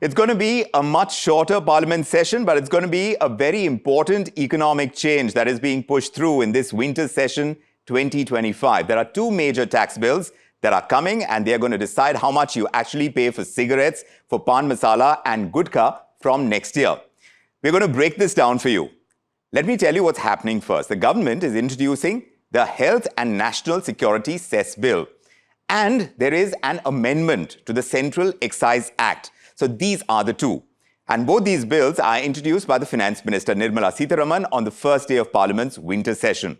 It's going to be a much shorter parliament session, but it's going to be a very important economic change that is being pushed through in this winter session 2025. There are two major tax bills that are coming, and they're going to decide how much you actually pay for cigarettes, for pan masala and gutka from next year. We're going to break this down for you. Let me tell you what's happening first. The government is introducing the Health and National Security Cess Bill. And there is an amendment to the Central Excise Act. So these are the two. And both these bills are introduced by the Finance Minister Nirmala Sitharaman on the first day of Parliament's winter session.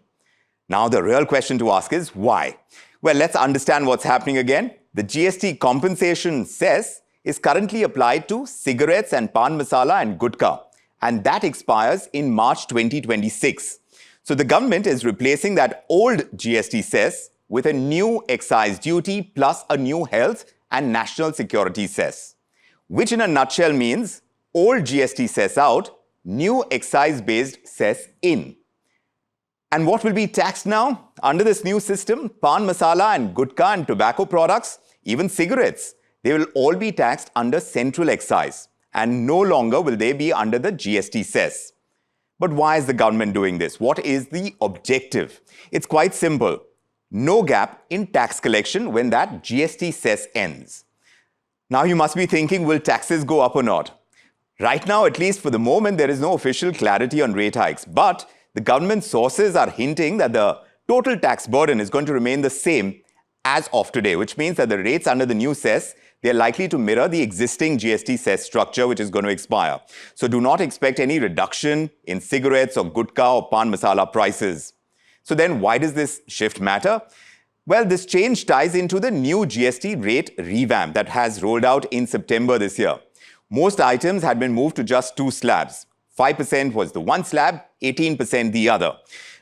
Now the real question to ask is why? Well, let's understand what's happening again. The GST compensation cess is currently applied to cigarettes and pan masala and gutka. And that expires in March 2026. So the government is replacing that old GST cess with a new excise duty plus a new health and national security cess, which in a nutshell means old GST cess out, new excise-based cess in. And what will be taxed now? Under this new system, pan masala and gutka and tobacco products, even cigarettes, they will all be taxed under central excise, and no longer will they be under the GST cess. But why is the government doing this? What is the objective? It's quite simple. No gap in tax collection when that GST cess ends. Now you must be thinking, will taxes go up or not? Right now, at least for the moment, there is no official clarity on rate hikes. But the government sources are hinting that the total tax burden is going to remain the same as of today, which means that the rates under the new cess, they are likely to mirror the existing GST cess structure, which is going to expire. So do not expect any reduction in cigarettes or gutka or pan masala prices. So then why does this shift matter? Well, this change ties into the new GST rate revamp that has rolled out in September this year. Most items had been moved to just two slabs. 5% was the one slab, 18% the other.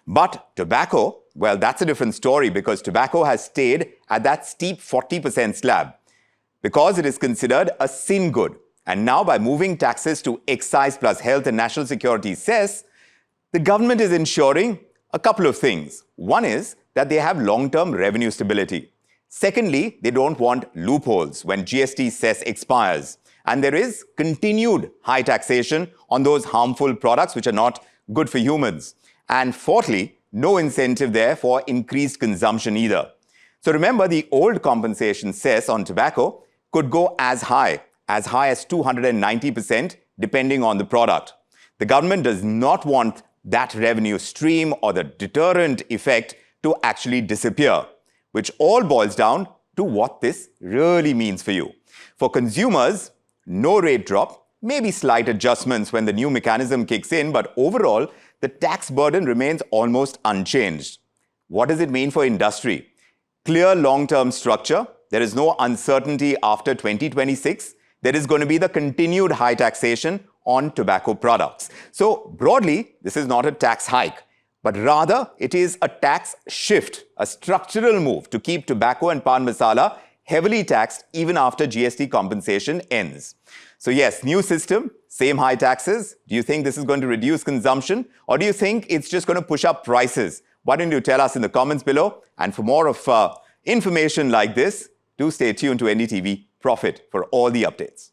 But tobacco, well, that's a different story because tobacco has stayed at that steep 40% slab because it is considered a sin good. And now by moving taxes to excise plus health and national security cess, the government is ensuring a couple of things. One is that they have long-term revenue stability. Secondly, they don't want loopholes when GST cess expires. And there is continued high taxation on those harmful products which are not good for humans. And fourthly, no incentive there for increased consumption either. So remember, the old compensation cess on tobacco could go as high as 290% depending on the product. The government does not want that revenue stream or the deterrent effect to actually disappear, which all boils down to what this really means for you. For consumers, no rate drop, maybe slight adjustments when the new mechanism kicks in, but overall, the tax burden remains almost unchanged. What does it mean for industry? Clear long-term structure. There is no uncertainty after 2026. There is going to be the continued high taxation on tobacco products. So broadly, this is not a tax hike, but rather it is a tax shift, a structural move to keep tobacco and pan masala heavily taxed even after GST compensation ends. So yes, new system, same high taxes. Do you think this is going to reduce consumption, or do you think it's just going to push up prices? Why don't you tell us in the comments below? And for more of information like this, do stay tuned to NDTV Profit for all the updates.